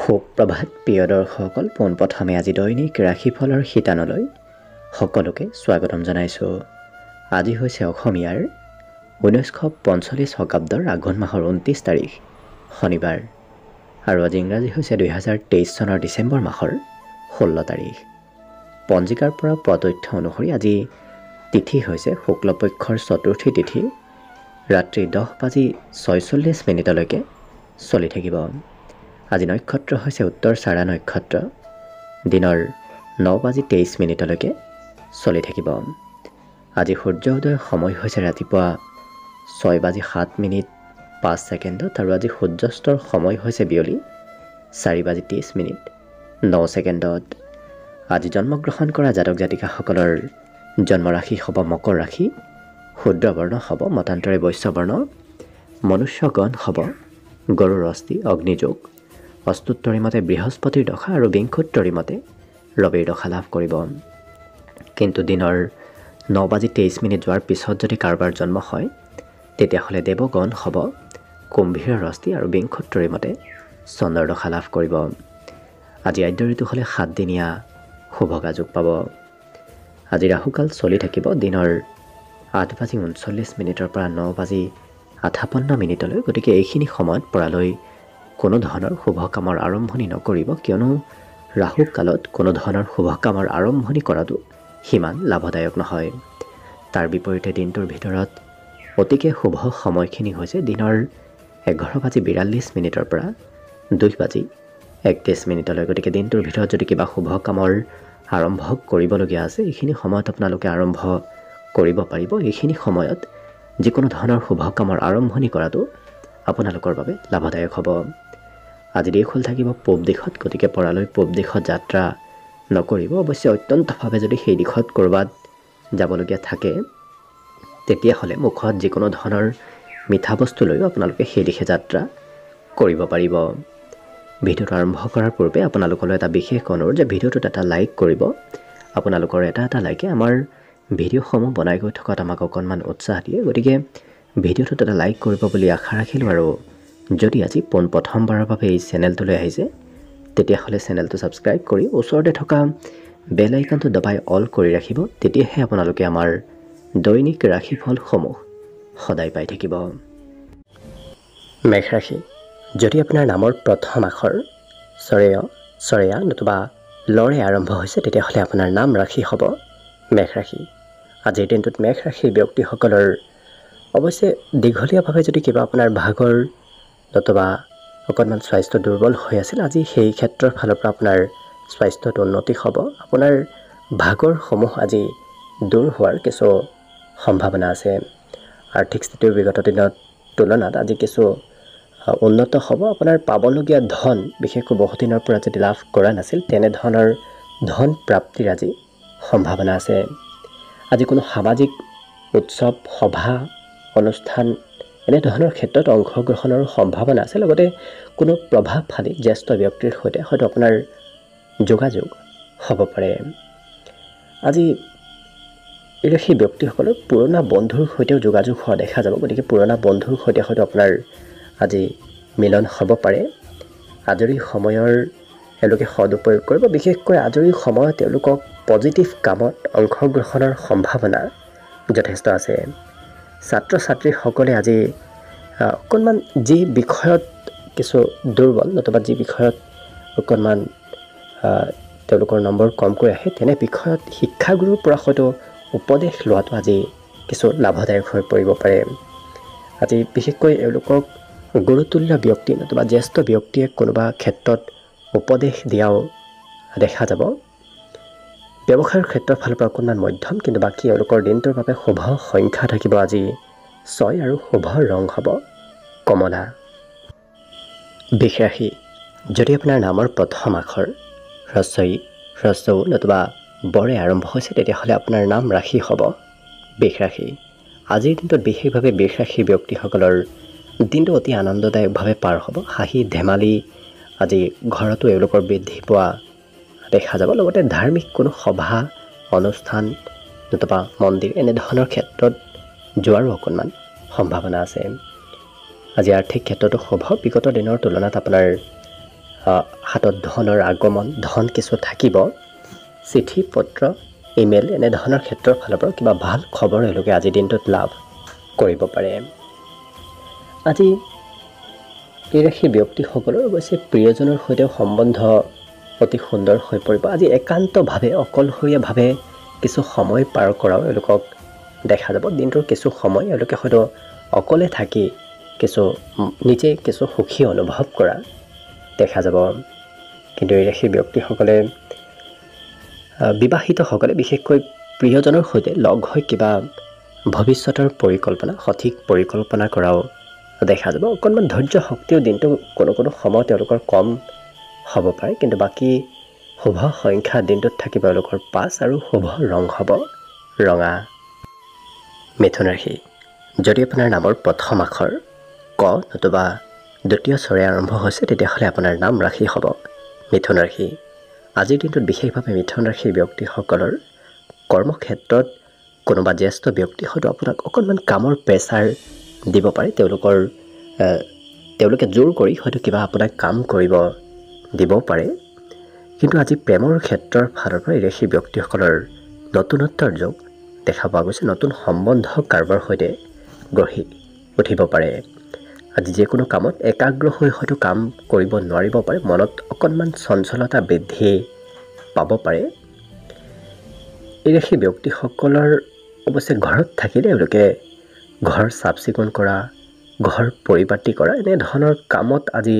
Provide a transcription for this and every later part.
সুপ্ৰভাত প্ৰিয় দৰ্শকসকল, পোনপ্ৰথমে আজি দৈনিক ৰাশিফলৰ শিতানলৈ সকলোকে স্বাগতম জনাইছোঁ। আজি হৈছে অসমীয়াৰ 1945 শকাব্দৰ আঘোণ মাহৰ 29 তাৰিখ শনিবাৰ আৰু আজি ইংৰাজী হৈছে 2023 চনৰ ডিচেম্বৰ মাহৰ 16 তাৰিখ। পঞ্জিকাৰ পৰা পোৱা তথ্য অনুসৰি আজি তিথি হৈছে শুক্লপক্ষৰ চতুৰ্থী তিথি, ৰাত্ৰি 10:46 চলি থাকিব। আজি নক্ষত্ৰ হৈছে উত্তৰ চাৰা নক্ষত্ৰ, দিনৰ 9:23 চলি থাকিব। আজি সূৰ্য উদয়ৰ সময় হৈছে ৰাতিপুৱা 6:07:05 আৰু আজি সূৰ্যাস্তৰ সময় হৈছে বিয়লি 4:30:09। আজি জন্মগ্ৰহণ কৰা জাতক জাতিকাসকলৰ জন্মৰাশি হ'ব মকৰ ৰাশি, শূদ্ৰবৰ্ণ হ'ব মতান্তৰে বৈশ্যবৰ্ণ, মনুষ্যগণ হ'ব গৰুৰ অস্থি অগ্নিযোগ, অস্তুত্তৰী মতে বৃহস্পতিৰ দশা আৰু বিংশোত্তৰী মতে ৰবিৰ দশা লাভ কৰিব। কিন্তু দিনৰ 9:23 যোৱাৰ পিছত যদি কাৰোবাৰ জন্ম হয় তেতিয়াহ'লে দেৱগণ হ'ব কুম্ভীৰৰ অস্থি আৰু বিংশোত্তৰী মতে চন্দ্ৰৰ দশা লাভ কৰিব। আজি আদ্য ঋতু হ'লে 7 দিনীয়া শুভগা যোগ পাব। আজি ৰাহুকাল চলি থাকিব দিনৰ 8:39 পৰা 9:58। গতিকে এইখিনি সময়ত পৰালৈ কোনো ধৰণৰ শুভ কামৰ আৰম্ভণি নকৰিব, কিয়নো ৰাহু কালত কোনো ধৰণৰ শুভ কামৰ আৰম্ভণি কৰাটো সিমান লাভদায়ক নহয়। তাৰ বিপৰীতে দিনটোৰ ভিতৰত অতিকে শুভ সময়খিনি হৈছে দিনৰ 11:42 পৰা 2:31। গতিকে দিনটোৰ ভিতৰত যদি কিবা শুভ কামৰ আৰম্ভ কৰিবলগীয়া আছে এইখিনি সময়ত আপোনালোকে আৰম্ভ কৰিব পাৰিব। এইখিনি সময়ত যিকোনো ধৰণৰ শুভ কামৰ আৰম্ভণি কৰাটো আপোনালোকৰ বাবে লাভদায়ক হ'ব। আজি দেশ হ'ল থাকিব পূব দিশত, গতিকে পৰালৈ পূব দিশত যাত্ৰা নকৰিব। অৱশ্যে অত্যন্তভাৱে যদি সেই দিশত ক'ৰবাত যাবলগীয়া থাকে তেতিয়াহ'লে মুখত যিকোনো ধৰণৰ মিঠা বস্তু লৈও আপোনালোকে সেই দিশে যাত্ৰা কৰিব পাৰিব। ভিডিঅ'টো আৰম্ভ কৰাৰ পূৰ্বে আপোনালোকলৈ এটা বিশেষ অনুৰোধ যে ভিডিঅ'টোত এটা লাইক কৰিব। আপোনালোকৰ এটা লাইকে আমাৰ ভিডিঅ'সমূহ বনাই গৈ থকাত আমাক অকণমান উৎসাহ দিয়ে। গতিকে ভিডিঅ'টোত এটা লাইক কৰিব বুলি আশা ৰাখিলোঁ। আৰু যদি আজি প্ৰথমবাৰৰ বাবে এই চেনেলটোলৈ আহিছে তেতিয়াহ'লে চেনেলটো ছাবস্ক্ৰাইব কৰি ওচৰতে থকা বেল আইকনটো দবাই অল কৰি ৰাখিব। তেতিয়াহে আপোনালোকে আমাৰ দৈনিক ৰাশিফলসমূহ সদায় পাই থাকিব। মেষ ৰাশি। যদি আপোনাৰ নামৰ প্ৰথম আখৰ চৰেয়া নতুবা লৰে আৰম্ভ হৈছে তেতিয়াহ'লে আপোনাৰ নাম ৰাশি হ'ব মেষ ৰাশি। আজিৰ দিনটোত মেষ ৰাশিৰ ব্যক্তিসকলৰ অৱশ্যে দীঘলীয়াভাৱে যদি কিবা আপোনাৰ ভাগৰ নতুবা অকণমান স্বাস্থ্য দুৰ্বল হৈ আছিল, আজি সেই ক্ষেত্ৰৰ ফালৰ পৰা আপোনাৰ স্বাস্থ্যত উন্নতি হ'ব। আপোনাৰ ভাগৰসমূহ আজি দূৰ হোৱাৰ কিছু সম্ভাৱনা আছে। আৰ্থিক স্থিতিৰ বিগত দিনত তুলনাত আজি কিছু উন্নত হ'ব। আপোনাৰ পাবলগীয়া ধন বিশেষকৈ বহুদিনৰ পৰা যদি লাভ কৰা নাছিল তেনেধৰণৰ ধন প্ৰাপ্তিৰ আজি সম্ভাৱনা আছে। আজি কোনো সামাজিক উৎসৱ সভা অনুষ্ঠান এনেধৰণৰ ক্ষেত্ৰত অংশগ্ৰহণৰ সম্ভাৱনা আছে। লগতে কোনো প্ৰভাৱশালী জ্যেষ্ঠ ব্যক্তিৰ সৈতে হয়তো আপোনাৰ যোগাযোগ হ'ব পাৰে। আজি সেই ব্যক্তিসকলৰ পুৰণা বন্ধুৰ সৈতেও যোগাযোগ হোৱা দেখা যাব। গতিকে পুৰণা বন্ধুৰ সৈতে হয়তো আপোনাৰ আজি মিলন হ'ব পাৰে। আজৰি সময়ৰ তেওঁলোকে সদুপয়োগ কৰিব। বিশেষকৈ আজৰি সময়ত তেওঁলোকক পজিটিভ কামত অংশগ্ৰহণৰ সম্ভাৱনা যথেষ্ট আছে। ছাত্ৰ ছাত্ৰীসকলে আজি অকণমান যি বিষয়ত কিছু দুৰ্বল নতুবা যি বিষয়ত অকণমান তেওঁলোকৰ নম্বৰ কমকৈ আহে তেনে বিষয়ত শিক্ষাগুৰুৰ পৰা হয়তো উপদেশ লোৱাটো আজি কিছু লাভদায়ক হৈ পৰিব পাৰে। আজি বিশেষকৈ এওঁলোকক গুৰুতুল্য ব্যক্তি নতুবা জ্যেষ্ঠ ব্যক্তিয়ে কোনোবা ক্ষেত্ৰত উপদেশ দিয়াও দেখা যাব। ব্যৱসায়ৰ ক্ষেত্ৰৰ ফালৰ পৰা অকণমান মধ্যম, কিন্তু বাকী এওঁলোকৰ দিনটোৰ বাবে শুভ সংখ্যা থাকিব আজি 6 আৰু শুভ ৰং হ'ব কমলা। বৃষ ৰাশি। যদি আপোনাৰ নামৰ প্ৰথম আখৰ হ্ৰস্ব উ নতুবা বৰে আৰম্ভ হৈছে তেতিয়াহ'লে আপোনাৰ নাম ৰাশি হ'ব বৃষ ৰাশি। আজিৰ দিনটোত বিশেষভাৱে বৃষ ৰাশিৰ ব্যক্তিসকলৰ দিনটো অতি আনন্দদায়কভাৱে পাৰ হ'ব। হাঁহি ধেমালি আজি ঘৰতো এওঁলোকৰ বৃদ্ধি পোৱা দেখা যাব। লগতে ধাৰ্মিক কোনো সভা অনুষ্ঠান নতুবা মন্দিৰ এনেধৰণৰ ক্ষেত্ৰত যোৱাৰো অকণমান সম্ভাৱনা আছে। আজি আৰ্থিক ক্ষেত্ৰতো শুভ। বিগত দিনৰ তুলনাত আপোনাৰ হাতত ধনৰ আগমন, ধন কিছু থাকিব, চিঠি পত্ৰ ইমেইল এনেধৰণৰ ক্ষেত্ৰৰ ফালৰ পৰা কিবা ভাল খবৰ এওঁলোকে আজিৰ দিনটোত লাভ কৰিব পাৰে। আজি এই ৰাশি ব্যক্তিসকলৰ অৱশ্যে প্ৰিয়জনৰ সৈতেও সম্বন্ধ অতি সুন্দৰ হৈ পৰিব। আজি একান্তভাৱে অকলশৰীয়াভাৱে কিছু সময় পাৰ কৰাও এওঁলোকক দেখা যাব। দিনটোৰ কিছু সময় এওঁলোকে হয়তো অকলে থাকি নিজে কিছু সুখী অনুভৱ কৰা দেখা যাব। কিন্তু এই ৰাশিৰ ব্যক্তিসকলে বিবাহিতসকলে বিশেষকৈ প্ৰিয়জনৰ সৈতে লগ হৈ কিবা ভৱিষ্যতৰ পৰিকল্পনা, সঠিক পৰিকল্পনা কৰাও দেখা যাব। অকণমান ধৈৰ্য শক্তিও দিনটো কোনো সময়ত তেওঁলোকৰ কম হ'ব পাৰে, কিন্তু বাকী শুভ সংখ্যা দিনটোত থাকিব এওঁলোকৰ 5 আৰু শুভ ৰং হ'ব ৰঙা। মিথুন ৰাশি, যদি আপোনাৰ নামৰ প্ৰথম আখৰ ক নতুবা দ্বিতীয় স্বৰে আৰম্ভ হৈছে তেতিয়াহ'লে আপোনাৰ নাম ৰাশি হ'ব মিথুন ৰাশি। আজিৰ দিনটোত বিশেষভাৱে মিথুন ৰাশিৰ ব্যক্তিসকলৰ কৰ্মক্ষেত্ৰত কোনোবা জ্যেষ্ঠ ব্যক্তি হয়তো আপোনাক অকণমান কামৰ প্ৰেছাৰ দিব পাৰে। তেওঁলোকে জোৰ কৰি হয়তো কিবা আপোনাক কাম কৰিব দিব পাৰে। কিন্তু আজি প্ৰেমৰ ক্ষেত্ৰৰ ফালৰ পৰা এই ৰাশিৰ ব্যক্তিসকলৰ নতুনত্বৰ যোগ দেখা পোৱা গৈছে। নতুন সম্বন্ধ কাৰোবাৰ সৈতে গঢ়ি উঠিব পাৰে। আজি যিকোনো কামত একাগ্ৰ হৈ হয়তো কাম কৰিব নোৱাৰিব পাৰে, মনত অকণমান চঞ্চলতা বৃদ্ধি পাব পাৰে। এই ৰাশিৰ ব্যক্তিসকলৰ অৱশ্যে ঘৰত থাকিলে এওঁলোকে ঘৰ চাফ চিকুণ কৰা, ঘৰ পৰিপাটি কৰা এনেধৰণৰ কামত আজি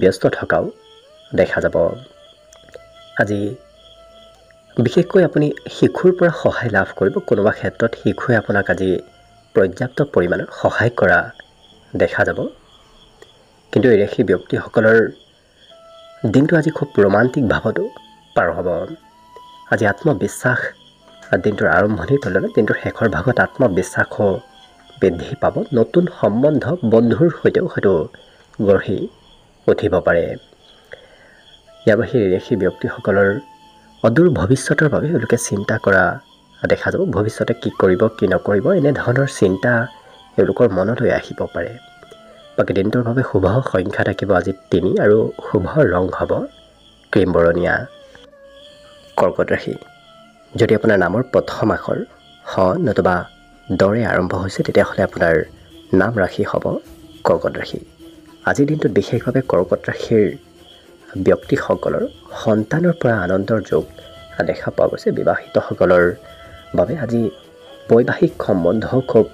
ব্যস্ত থকাও দেখা যাব। আজি বিশেষকৈ আপুনি শিশুৰ পৰা সহায় লাভ কৰিব। কোনোবা ক্ষেত্ৰত শিশুৱে আপোনাক আজি পৰ্যাপ্ত পৰিমাণৰ সহায় কৰা দেখা যাব। কিন্তু এই ৰাশিৰ ব্যক্তিসকলৰ দিনটো আজি খুব ৰোমান্টিক ভাৱতো পাৰ হ'ব। আজি আত্মবিশ্বাস দিনটোৰ আৰম্ভণিৰ তুলনাত দিনটোৰ শেষৰ ভাগত আত্মবিশ্বাসো বৃদ্ধি পাব। নতুন সম্বন্ধ বন্ধুৰ সৈতেও হয়তো গঢ়ি উঠিব পাৰে। ইয়াৰ বাহিৰে ৰাশিৰ ব্যক্তিসকলৰ অদূৰ ভৱিষ্যতৰ বাবে এওঁলোকে চিন্তা কৰা দেখা যাব। ভৱিষ্যতে কি কৰিব কি নকৰিব এনেধৰণৰ চিন্তা এওঁলোকৰ মনলৈ আহিব পাৰে। বাকী দিনটোৰ বাবে শুভ সংখ্যা থাকিব আজি 3 আৰু শুভ ৰং হ'ব ক্ৰীম বৰণীয়া। কৰ্কট ৰাশি, যদি আপোনাৰ নামৰ প্ৰথম আখৰ হ নতুবা দৰে আৰম্ভ হৈছে তেতিয়াহ'লে আপোনাৰ নাম ৰাশি হ'ব কৰ্কট ৰাশি। আজিৰ দিনটোত বিশেষভাৱে কৰ্কট ৰাশিৰ ব্যক্তিসকলৰ সন্তানৰ পৰা আনন্দৰ যোগ দেখা পোৱা গৈছে। বিবাহিতসকলৰ বাবে আজি বৈবাহিক সম্বন্ধও খুব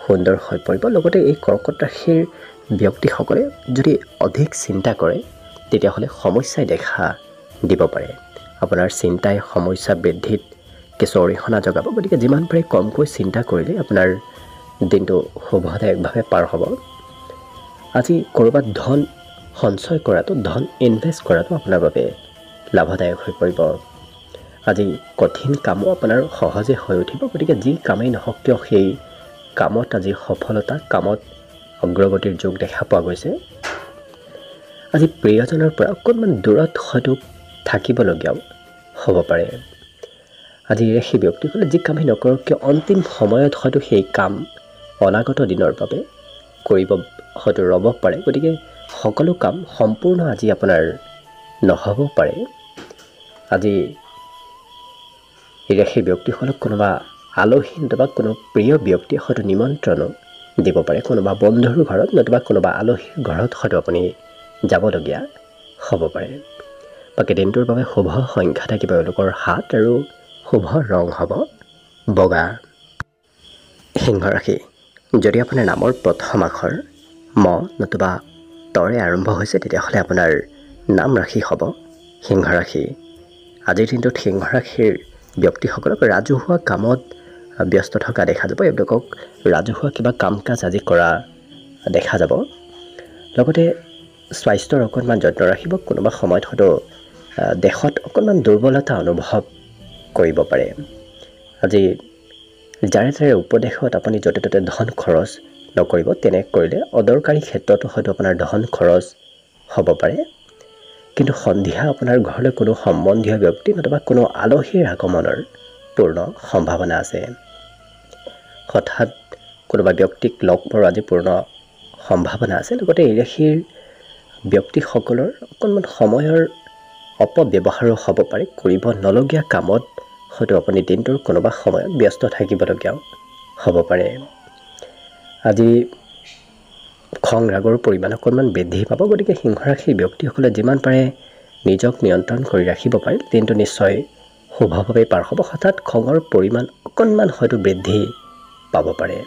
সুন্দৰ হৈ পৰিব। লগতে এই কৰ্কট ৰাশিৰ ব্যক্তিসকলে যদি অধিক চিন্তা কৰে তেতিয়াহ'লে সমস্যাই দেখা দিব পাৰে। আপোনাৰ চিন্তাই সমস্যা বৃদ্ধিত কিছু অৰিহণা যোগাব। গতিকে যিমান পাৰে কমকৈ চিন্তা কৰিলে আপোনাৰ দিনটো শুভদায়কভাৱে পাৰ হ'ব। আজি ক'ৰবাত ধন সঞ্চয় কৰাটো, ধন ইনভেষ্ট কৰাটো আপোনাৰ বাবে লাভদায়ক হৈ পৰিব। আজি কঠিন কামো আপোনাৰ সহজে হৈ উঠিব। গতিকে যি কামেই নহওক কিয় সেই কামত আজি সফলতা, কামত অগ্ৰগতিৰ যোগ দেখা পোৱা গৈছে। আজি প্ৰিয়জনৰ পৰা অকণমান দূৰত হয়তো থাকিবলগীয়াও হ'ব পাৰে। আজি সেই ব্যক্তিসকলে যি কামেই নকৰক কিয় অন্তিম সময়ত হয়তো সেই কাম অনাগত দিনৰ বাবে কৰিব হয়তো ৰ'ব পাৰে। গতিকে সকলো কাম সম্পূৰ্ণ আজি আপোনাৰ নহ'ব পাৰে। আজি সেই ব্যক্তিসকলক কোনোবা আলহী নতুবা কোনো প্ৰিয় ব্যক্তিয়ে হয়তো নিমন্ত্ৰণো দিব পাৰে। কোনোবা বন্ধুৰ ঘৰত নতুবা কোনোবা আলহীৰ ঘৰত হয়তো আপুনি যাবলগীয়া হ'ব পাৰে। বাকী দিনটোৰ বাবে শুভ সংখ্যা থাকিব এওঁলোকৰ 7 আৰু শুভ ৰং হ'ব বগা। সিংহ ৰাশি, যদি আপোনাৰ নামৰ প্ৰথম আখৰ ম নতুবা তৰে আৰম্ভ হৈছে তেতিয়াহ'লে আপোনাৰ নাম ৰাশি হ'ব সিংহ ৰাশি। আজিৰ দিনটোত সিংহ ৰাশিৰ ব্যক্তিসকলক ৰাজহুৱা কামত ব্যস্ত থকা দেখা যাব। এওঁলোকক ৰাজহুৱা কিবা কাম কাজ আজি কৰা দেখা যাব। লগতে স্বাস্থ্যৰ অকণমান যত্ন ৰাখিব। কোনোবা সময়ত হয়তো দেহত অকণমান দুৰ্বলতা অনুভৱ কৰিব পাৰে। আজি যাৰে তাৰে উপদেশত আপুনি য'তে ত'তে ধন খৰচ নকৰিব। তেনে কৰিলে অদৰকাৰী ক্ষেত্ৰতো হয়তো আপোনাৰ ধন খৰচ হ'ব পাৰে। কিন্তু সন্ধিয়া আপোনাৰ ঘৰলৈ কোনো সম্বন্ধীয় ব্যক্তি নতুবা কোনো আলহীৰ আগমনৰ পূৰ্ণ সম্ভাৱনা আছে। হঠাৎ কোনোবা ব্যক্তিক লগ পোৱাৰ আজি পূৰ্ণ সম্ভাৱনা আছে। লগতে এই ৰাশিৰ ব্যক্তিসকলৰ অকণমান সময়ৰ অপব্যৱহাৰো হ'ব পাৰে। কৰিব নলগীয়া কামত হয়তো আপুনি দিনটোৰ কোনোবা সময়ত ব্যস্ত থাকিবলগীয়াও হ'ব পাৰে। আজি খং ৰাগৰ পৰিমাণ অকণমান বৃদ্ধি পাব। গতিকে সিংহ ৰাশিৰ ব্যক্তিসকলে যিমান পাৰে নিজক নিয়ন্ত্ৰণ কৰি ৰাখিব পাৰে দিনটো নিশ্চয় শুভভাৱে পাৰ হ'ব। হঠাৎ খঙৰ পৰিমাণ অকণমান হয়তো বৃদ্ধি পাব পাৰে।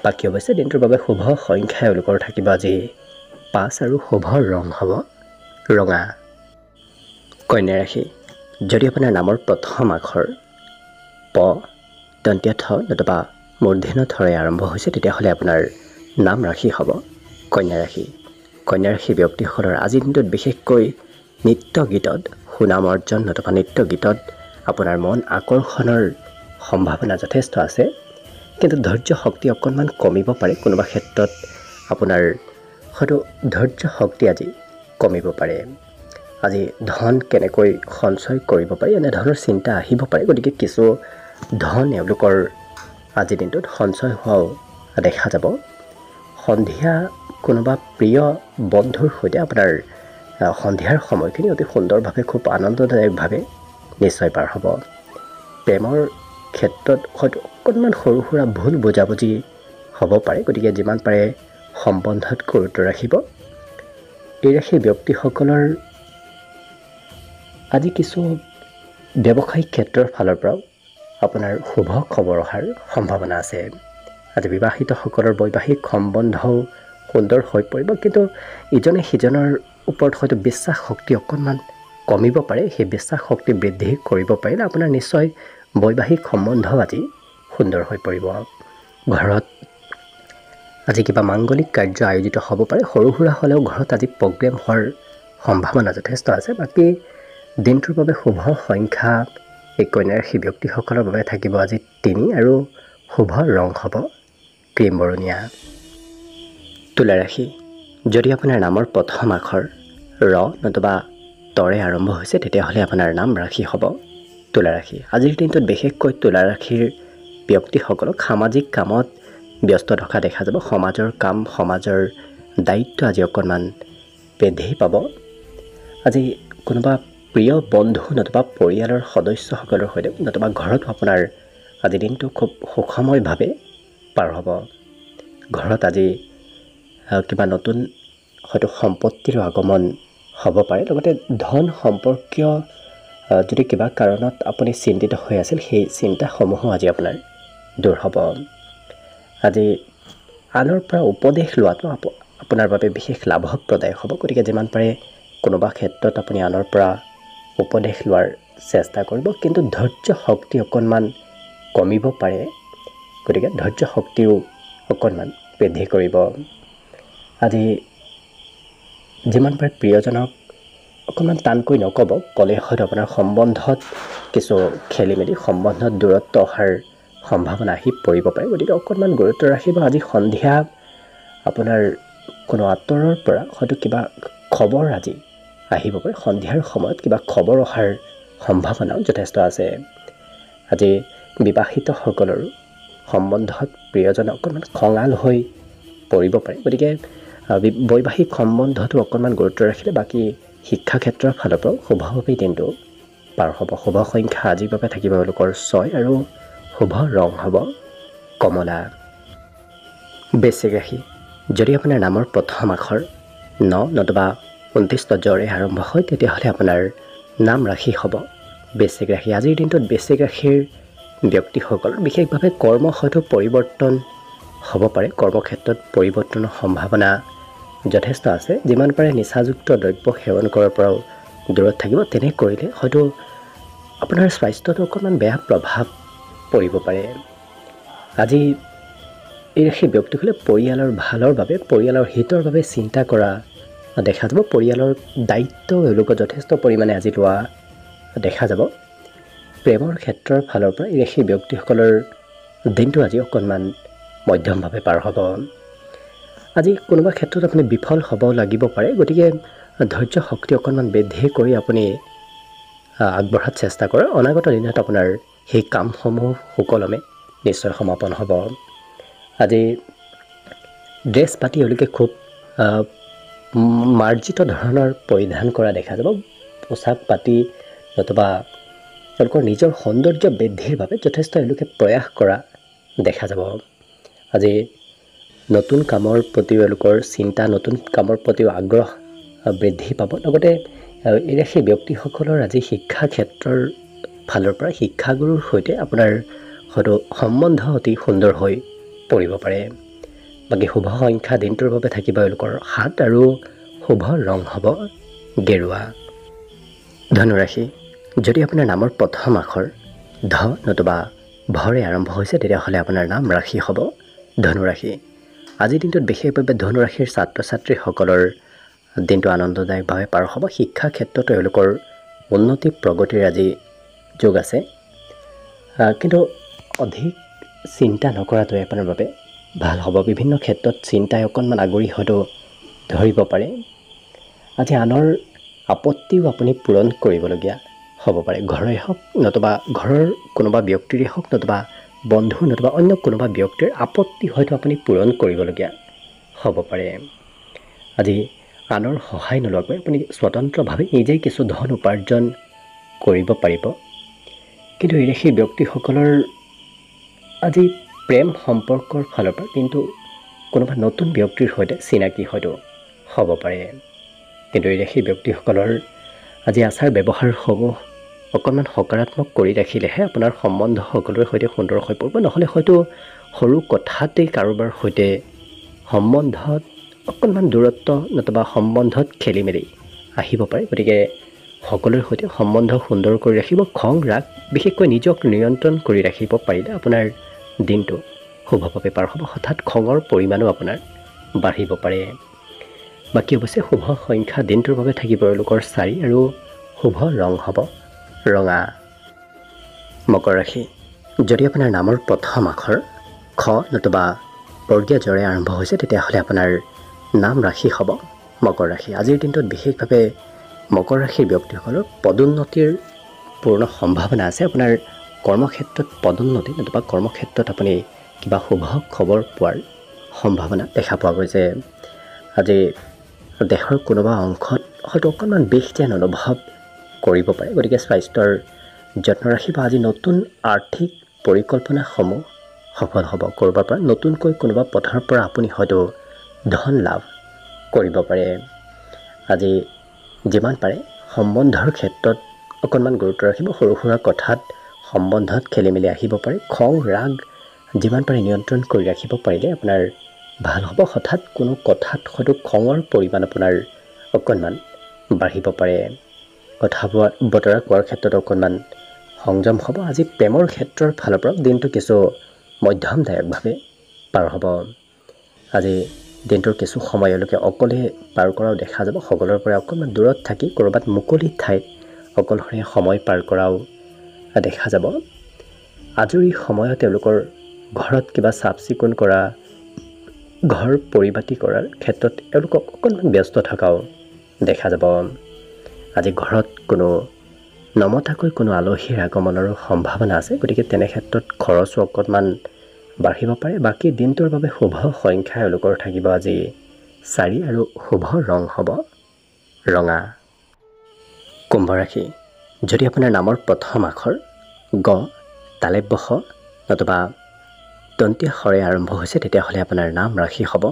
বাকী অৱশ্যে দিনটোৰ বাবে শুভ সংখ্যা এওঁলোকৰ থাকিব আজি 5 আৰু শুভ ৰং হ'ব ৰঙা। কন্যা ৰাশি, যদি আপোনাৰ নামৰ প্ৰথম আখৰ প, দন্তীয়া থ নতুবা মূৰ্ধন্য থৰে আৰম্ভ হৈছে তেতিয়াহ'লে আপোনাৰ নাম ৰাশি হ'ব কন্যা ৰাশি। কন্যা ৰাশি ব্যক্তিসকলৰ আজিৰ দিনটোত বিশেষকৈ নৃত্য গীতত সুনাম অৰ্জন নতুবা নৃত্য গীতত আপোনাৰ মন আকৰ্ষণৰ সম্ভাৱনা যথেষ্ট আছে। কিন্তু ধৈৰ্য শক্তি অকণমান কমিব পাৰে। কোনোবা ক্ষেত্ৰত আপোনাৰ হয়তো ধৈৰ্য শক্তি আজি কমিব পাৰে। আজি ধন কেনেকৈ সঞ্চয় কৰিব পাৰি এনেধৰণৰ চিন্তা আহিব পাৰে। গতিকে কিছু ধন এওঁলোকৰ আজিৰ দিনটোত সঞ্চয় হোৱাও দেখা যাব। সন্ধিয়া কোনোবা প্ৰিয় বন্ধুৰ সৈতে আপোনাৰ সন্ধিয়াৰ সময়খিনি অতি সুন্দৰভাৱে খুব আনন্দদায়কভাৱে নিশ্চয় পাৰ হ'ব। প্ৰেমৰ ক্ষেত্ৰত হয়তো অকণমান সৰু সুৰা ভুল বুজাবুজি হ'ব পাৰে। গতিকে যিমান পাৰে সম্বন্ধত গুৰুত্ব ৰাখিব। এই ৰাশিৰ ব্যক্তিসকলৰ আজি কিছু ব্যৱসায়িক ক্ষেত্ৰৰ ফালৰ পৰাও আপোনাৰ শুভ খবৰ অহাৰ সম্ভাৱনা আছে। আজি বিবাহিতসকলৰ বৈবাহিক সম্বন্ধও সুন্দৰ হৈ পৰিব। কিন্তু ইজনে সিজনৰ ওপৰত হয়তো বিশ্বাস শক্তি অকণমান কমিব পাৰে। সেই বিশ্বাস শক্তি বৃদ্ধি কৰিব পাৰিলে আপোনাৰ নিশ্চয় বৈবাহিক সম্বন্ধ আজি সুন্দৰ হৈ পৰিব। ঘৰত আজি কিবা মাংগলিক কাৰ্য আয়োজিত হ'ব পাৰে। সৰু সুৰা হ'লেও ঘৰত আজি প্ৰগ্ৰেম হোৱাৰ সম্ভাৱনা যথেষ্ট আছে। বাকী দিনটোৰ বাবে শুভ সংখ্যা এই কন্যা ৰাশি ব্যক্তিসকলৰ বাবে থাকিব আজি 3 আৰু শুভ ৰং হ'ব ক্ৰীম বৰণীয়া। তুলা ৰাশি, যদি আপোনাৰ নামৰ প্ৰথম আখৰ ৰ নতুবা তৰে আৰম্ভ হৈছে তেতিয়াহ'লে আপোনাৰ নাম ৰাশি হ'ব তুলা ৰাশি। আজিৰ দিনটোত বিশেষকৈ তুলা ৰাশিৰ ব্যক্তিসকলক সামাজিক কামত ব্যস্ত থকা দেখা যাব। সমাজৰ কাম সমাজৰ দায়িত্ব আজি অকণমান বৃদ্ধি পাব। আজি কোনোবা প্ৰিয় বন্ধু নতুবা পৰিয়ালৰ সদস্যসকলৰ সৈতে নতুবা ঘৰতো আপোনাৰ আজি দিনটো খুব সুখময়ভাৱে পাৰ হ'ব। ঘৰত আজি কিবা নতুন হয়তো সম্পত্তিৰ আগমন হ'ব পাৰে। লগতে ধন সম্পৰ্কীয় যদি কিবা কাৰণত আপুনি চিন্তিত হৈ আছিল সেই চিন্তাসমূহো আজি আপোনাৰ দূৰ হ'ব। আজি আনৰ পৰা উপদেশ লোৱাটো আপোনাৰ বাবে বিশেষ লাভপ্ৰদায়ক হ'ব। গতিকে যিমান পাৰে কোনোবা ক্ষেত্ৰত আপুনি আনৰ পৰা উপদেশ লোৱাৰ চেষ্টা কৰিব। কিন্তু ধৈৰ্য শক্তি অকণমান কমিব পাৰে। গতিকে ধৈৰ্য শক্তিও অকণমান বৃদ্ধি কৰিব। আজি যিমান পাৰে প্ৰিয়জনক অকণমান টানকৈ নক'ব। ক'লে হয়তো আপোনাৰ সম্বন্ধত কিছু খেলি মেলি সম্বন্ধত দূৰত্ব অহাৰ সম্ভাৱনা আহি পৰিব পাৰে। গতিকে অকণমান গুৰুত্ব ৰাখিব। আজি সন্ধিয়া আপোনাৰ কোনো আঁতৰৰ পৰা হয়তো কিবা খবৰ আজি আহিব পাৰে। সন্ধিয়াৰ সময়ত কিবা খবৰ অহাৰ সম্ভাৱনাও যথেষ্ট আছে। আজি বিবাহিতসকলৰ সম্বন্ধত প্ৰিয়জন অকণমান খঙাল হৈ পৰিব পাৰে। গতিকে বৈবাহিক সম্বন্ধটো অকণমান গুৰুত্ব ৰাখিলে বাকী শিক্ষা ক্ষেত্ৰৰ ফালৰ পৰাও শুভভাৱে দিনটো পাৰ হ'ব। শুভ সংখ্যা আজিৰ বাবে থাকিব এওঁলোকৰ 6 আৰু শুভ ৰং হ'ব কমলা। বৃশ্চিক ৰাশি, যদি আপোনাৰ নামৰ প্ৰথম আখৰ ন নতুবা 29 জৰে আৰম্ভ হয় তেতিয়াহ'লে আপোনাৰ নাম ৰাশি হ'ব বৃশ্চিক ৰাশি। আজিৰ দিনটোত বৃশ্চিক ৰাশিৰ ব্যক্তিসকলৰ বিশেষভাৱে কৰ্ম হয়তো পৰিৱৰ্তন হ'ব পাৰে। কৰ্মক্ষেত্ৰত পৰিৱৰ্তনৰ সম্ভাৱনা যথেষ্ট আছে। যিমান পাৰে নিচাযুক্ত দ্ৰব্য সেৱন কৰাৰ পৰাও দূৰত থাকিব। তেনে কৰিলে হয়তো আপোনাৰ স্বাস্থ্যটো অকণমান বেয়া প্ৰভাৱ পৰিব পাৰে। আজি এই ৰাশি ব্যক্তিসকলে পৰিয়ালৰ ভালৰ বাবে পৰিয়ালৰ হিতৰ বাবে চিন্তা কৰা দেখা যাব। পৰিয়ালৰ দায়িত্ব এওঁলোকে যথেষ্ট পৰিমাণে আজি লোৱা দেখা যাব। প্ৰেমৰ ক্ষেত্ৰৰ ফালৰ পৰা এই ৰাশি ব্যক্তিসকলৰ দিনটো আজি অকণমান মধ্যমভাৱে পাৰ হ'ব। আজি কোনোবা ক্ষেত্ৰত আপুনি বিফল হ'ব লাগিব পাৰে। গতিকে ধৈৰ্য শক্তি অকণমান বৃদ্ধি কৰি আপুনি আগবঢ়াত চেষ্টা কৰে। অনাগত দিনত আপোনাৰ সেই কামসমূহ সুকলমে নিশ্চয় সমাপন হ'ব। আজি ড্ৰেছ পাতি এওঁলোকে খুব মাৰ্জিত ধৰণৰ পৰিধান কৰা দেখা যাব। পোচাক পাতি নতুবা তেওঁলোকৰ নিজৰ সৌন্দৰ্য বৃদ্ধিৰ বাবে যথেষ্ট এওঁলোকে প্ৰয়াস কৰা দেখা যাব। আজি নতুন কামৰ প্ৰতিও এওঁলোকৰ চিন্তা, নতুন কামৰ প্ৰতিও আগ্ৰহ বৃদ্ধি পাব। লগতে এই ৰাশিৰ ব্যক্তিসকলৰ আজি শিক্ষা ক্ষেত্ৰৰ ফালৰ পৰা শিক্ষাগুৰুৰ সৈতে আপোনাৰ হয়তো সম্বন্ধ অতি সুন্দৰ হৈ পৰিব পাৰে। বাকী শুভ সংখ্যা দিনটোৰ বাবে থাকিব এওঁলোকৰ 7 আৰু শুভ ৰং হ'ব গেৰুৱা। ধনুৰাশি, যদি আপোনাৰ নামৰ প্ৰথম আখৰ ধ নতুবা ভৰে আৰম্ভ হৈছে তেতিয়াহ'লে আপোনাৰ নাম ৰাশি হ'ব ধনুৰাশি। আজিৰ দিনটোত বিশেষভাৱে ধনুৰাশিৰ ছাত্ৰ ছাত্ৰীসকলৰ দিনটো আনন্দদায়কভাৱে পাৰ হ'ব। শিক্ষা ক্ষেত্ৰতো এওঁলোকৰ উন্নতি প্ৰগতিৰ আজি যোগ আছে, কিন্তু অধিক চিন্তা নকৰাটোৱে আপোনাৰ বাবে ভাল হ'ব। বিভিন্ন ক্ষেত্ৰত চিন্তাই অকণমান আগুৰি হয়তো ধৰিব পাৰে। আজি আনৰ আপত্তিও আপুনি পূৰণ কৰিবলগীয়া হ'ব পাৰে। ঘৰৰে হওক নতুবা ঘৰৰ কোনোবা ব্যক্তিৰে হওক নতুবা বন্ধু নতুবা অন্য কোনোবা ব্যক্তিৰ আপত্তি হয়তো আপুনি পূৰণ কৰিবলগীয়া হ'ব পাৰে। আজি আনৰ সহায় নোলোৱাকৈ আপুনি স্বতন্ত্ৰভাৱে নিজেই কিছু ধন উপাৰ্জন কৰিব পাৰিব। কিন্তু সেই ব্যক্তিসকলৰ আজি প্ৰেম সম্পৰ্কৰ ফালৰ পৰা কিন্তু কোনোবা নতুন ব্যক্তিৰ সৈতে চিনাকি হয়তো হ'ব পাৰে। কিন্তু সেই ব্যক্তিসকলৰ আজি আচাৰ ব্যৱহাৰসমূহ অকণমান সকাৰাত্মক কৰি ৰাখিলেহে আপোনাৰ সম্বন্ধ সকলোৰে সৈতে সুন্দৰ হৈ পৰিব। নহ'লে হয়তো সৰু কথাতেই কাৰোবাৰ সৈতে সম্বন্ধত অকণমান দূৰত্ব নতুবা সম্বন্ধত খেলি মেলি আহিব পাৰে। গতিকে সকলোৰে সৈতে সম্বন্ধ সুন্দৰ কৰি ৰাখিব। খং ৰাগ বিশেষকৈ নিজক নিয়ন্ত্ৰণ কৰি ৰাখিব পাৰিলে আপোনাৰ দিনটো শুভভাৱে পাৰ হ'ব। হঠাৎ খঙৰ পৰিমাণো আপোনাৰ বাঢ়িব পাৰে। বাকী অৱশ্যে শুভ সংখ্যা দিনটোৰ বাবে থাকিব এওঁলোকৰ 4 আৰু শুভ ৰং হ'ব ৰঙা। মকৰ ৰাশি, যদি আপোনাৰ নামৰ প্ৰথম আখৰ খ নতুবা বৰ্গীয় জৰে আৰম্ভ হৈছে তেতিয়াহ'লে আপোনাৰ নাম ৰাশি হ'ব মকৰ ৰাশি। আজিৰ দিনটোত বিশেষভাৱে মকৰ ৰাশিৰ ব্যক্তিসকলৰ পদোন্নতিৰ পূৰ্ণ সম্ভাৱনা আছে। আপোনাৰ কৰ্মক্ষেত্ৰত পদোন্নতি নতুবা কৰ্মক্ষেত্ৰত আপুনি কিবা শুভ খবৰ পোৱাৰ সম্ভাৱনা দেখা পোৱা গৈছে। আজি দেহৰ কোনোবা অংশত হয়তো অকণমান বিষ যেন অনুভৱ কৰিব পাৰে। গতিকে স্বাস্থ্যৰ যত্ন ৰাখিব। আজি নতুন আৰ্থিক পৰিকল্পনাসমূহ সফল হ'ব। ক'ৰবাৰ পৰা নতুনকৈ কোনোবা পথৰ পৰা আপুনি হয়তো ধন লাভ কৰিব পাৰে। আজি যিমান পাৰে সম্বন্ধৰ ক্ষেত্ৰত অকণমান গুৰুত্ব ৰাখিব। সৰু সুৰা কথাত সম্বন্ধত খেলি মেলি আহিব পাৰে। খং ৰাগ যিমান পাৰে নিয়ন্ত্ৰণ কৰি ৰাখিব পাৰিলে আপোনাৰ ভাল হ'ব। হঠাৎ কোনো কথাত হয়তো খঙৰ পৰিমাণ আপোনাৰ অকণমান বাঢ়িব পাৰে। কথা বতৰা কোৱাৰ ক্ষেত্ৰত অকণমান সংযম হ'ব। আজি প্ৰেমৰ ক্ষেত্ৰৰ ফালৰ পৰা দিনটো কিছু মধ্যমদায়কভাৱে পাৰ হ'ব। আজি দিনটোৰ কিছু সময় এওঁলোকে অকলে পাৰ কৰাও দেখা যাব। সকলোৰে পৰা অকণমান দূৰত থাকি ক'ৰবাত মুকলি ঠাইত অকলশৰে সময় পাৰ কৰাও দেখা যাব। আজৰি সময়ত তেওঁলোকৰ ঘৰত কিবা চাফ চিকুণ কৰা, ঘৰ পৰিপাতি কৰাৰ ক্ষেত্ৰত এওঁলোকক অকণমান ব্যস্ত থকাও দেখা যাব। আজি ঘৰত কোনো নমতাকৈ কোনো আলহীৰ আগমনৰো সম্ভাৱনা আছে। গতিকে তেনে ক্ষেত্ৰত খৰচো অকণমান বাঢ়িব পাৰে। বাকী দিনটোৰ বাবে শুভ সংখ্যা এওঁলোকৰ থাকিব আজি 4 আৰু শুভ ৰং হ'ব ৰঙা। কুম্ভ ৰাশি, যদি আপোনাৰ নামৰ প্ৰথম আখৰ গ তালব্য শ নতুবা দন্তীয়া শৰে আৰম্ভ হৈছে তেতিয়াহ'লে আপোনাৰ নাম ৰাশি হ'ব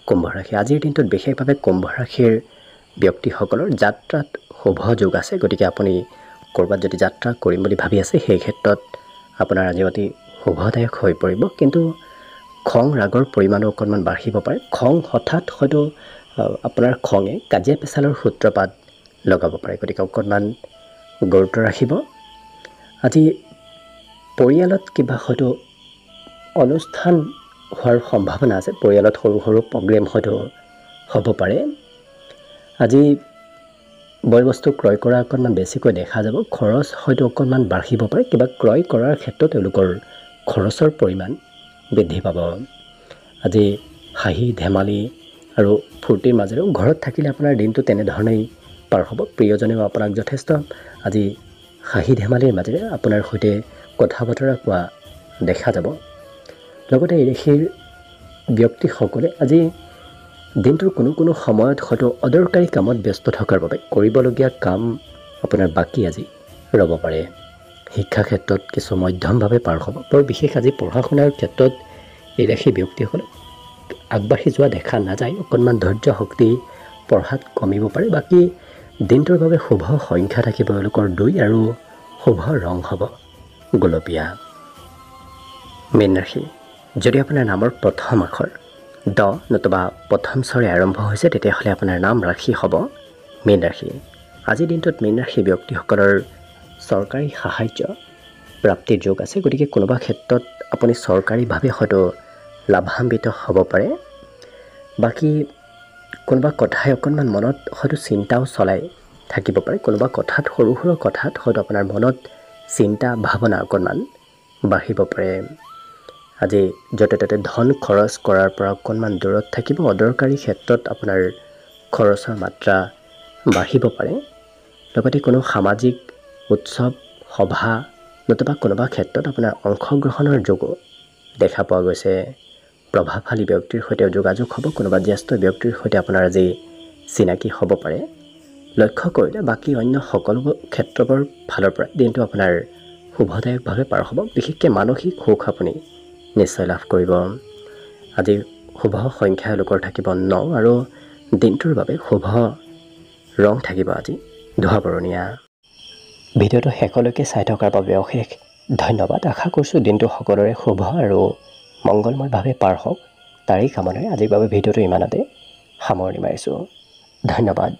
কুম্ভ ৰাশি। আজিৰ দিনটোত বিশেষভাৱে কুম্ভ ৰাশিৰ ব্যক্তিসকলৰ যাত্ৰাত শুভ যোগ আছে। গতিকে আপুনি ক'ৰবাত যদি যাত্ৰা কৰিম বুলি ভাবি আছে সেই ক্ষেত্ৰত আপোনাৰ আজি অতি শুভদায়ক হৈ পৰিব। কিন্তু খং ৰাগৰ পৰিমাণো অকণমান বাঢ়িব পাৰে। খং হঠাৎ হয়তো আপোনাৰ খঙে কাজিয়া পেচালৰ সূত্ৰপাত লগাব পাৰে। গতিকে অকণমান গুৰুত্ব ৰাখিব। আজি পৰিয়ালত কিবা হয়তো অনুষ্ঠান হোৱাৰ সম্ভাৱনা আছে। পৰিয়ালত সৰু সৰু প্ৰগ্ৰেম হয়তো হ'ব পাৰে। আজি বয় বস্তু ক্ৰয় কৰা অকণমান বেছিকৈ দেখা যাব। খৰচ হয়তো অকণমান বাঢ়িব পাৰে। কিবা ক্ৰয় কৰাৰ ক্ষেত্ৰত তেওঁলোকৰ খৰচৰ পৰিমাণ বৃদ্ধি পাব। আজি হাঁহি ধেমালি আৰু ফূৰ্তিৰ মাজেৰেও ঘৰত থাকিলে আপোনাৰ দিনটো তেনেধৰণেই পাৰ হ'ব। প্ৰিয়জনেও আপোনাক যথেষ্ট আজি হাঁহি ধেমালিৰ মাজেৰে আপোনাৰ সৈতে কথা বতৰা কোৱা দেখা যাব। লগতে এই ৰাশিৰ ব্যক্তিসকলে আজি দিনটোৰ কোনো সময়ত হয়তো অদৰকাৰী কামত ব্যস্ত থকাৰ বাবে কৰিবলগীয়া কাম আপোনাৰ বাকী আজি ৰ'ব পাৰে। শিক্ষা ক্ষেত্ৰত কিছু মধ্যমভাৱে পাৰ হ'ব। বৰ বিশেষ আজি পঢ়া শুনাৰ ক্ষেত্ৰত এই ৰাশি ব্যক্তিসকলক আগবাঢ়ি যোৱা দেখা নাযায়। অকণমান ধৈৰ্য শক্তি পঢ়াত কমিব পাৰে। বাকী দিনটোৰ বাবে শুভ সংখ্যা থাকিব এওঁলোকৰ 2 আৰু শুভ ৰং হ'ব গুলপীয়া। মীন ৰাশি, যদি আপোনাৰ নামৰ প্ৰথম আখৰ ড নতুবা প্ৰথম স্বৰে আৰম্ভ হৈছে তেতিয়াহ'লে আপোনাৰ নাম ৰাশি হ'ব মীন ৰাশি। আজিৰ দিনটোত মীন ৰাশি ব্যক্তিসকলৰ চৰকাৰী সাহাৰ্য প্ৰাপ্তিৰ যোগ আছে। গতিকে কোনোবা ক্ষেত্ৰত আপুনি চৰকাৰীভাৱে হয়তো লাভান্বিত হ'ব পাৰে। বাকী কোনোবা কথাই অকণমান মনত হয়তো চিন্তাও চলাই থাকিব পাৰে। কোনোবা কথাত সৰু সৰু কথাত হয়তো আপোনাৰ মনত চিন্তা ভাৱনা অকণমান বাঢ়িব পাৰে। আজি য'তে ত'তে ধন খৰচ কৰাৰ পৰা অকণমান দূৰত থাকিব। অদৰকাৰী ক্ষেত্ৰত আপোনাৰ খৰচৰ মাত্ৰা বাঢ়িব পাৰে। লগতে কোনো সামাজিক উৎসৱ সভা নতুবা কোনোবা ক্ষেত্ৰত আপোনাৰ অংশগ্ৰহণৰ যোগো দেখা পোৱা গৈছে। প্ৰভাৱশালী ব্যক্তিৰ সৈতে যোগাযোগ হ'ব। কোনোবা জ্যেষ্ঠ ব্যক্তিৰ সৈতে আপোনাৰ আজি চিনাকি হ'ব পাৰে। লক্ষ্য কৰিলে বাকী অন্য সকলো ক্ষেত্ৰবোৰ ফালৰ পৰা দিনটো আপোনাৰ শুভদায়কভাৱে পাৰ হ'ব। বিশেষকৈ মানসিক সুখ আপুনি নিশ্চয় লাভ কৰিব। আজি শুভ সংখ্যা লোকৰ থাকিব 9 আৰু দিনটোৰ বাবে শুভ ৰং থাকিব আজি ধোঁৱা বৰণীয়া। ভিডিঅ'টো শেষলৈকে চাই থকাৰ বাবে অশেষ ধন্যবাদ। আশা কৰিছোঁ দিনটো সকলোৰে শুভ আৰু মংগলময়ভাৱে পাৰ হওক। তাৰেই কামনাৰে আজিৰ বাবে ভিডিঅ'টো ইমানতে সামৰণি মাৰিছোঁ। ধন্যবাদ।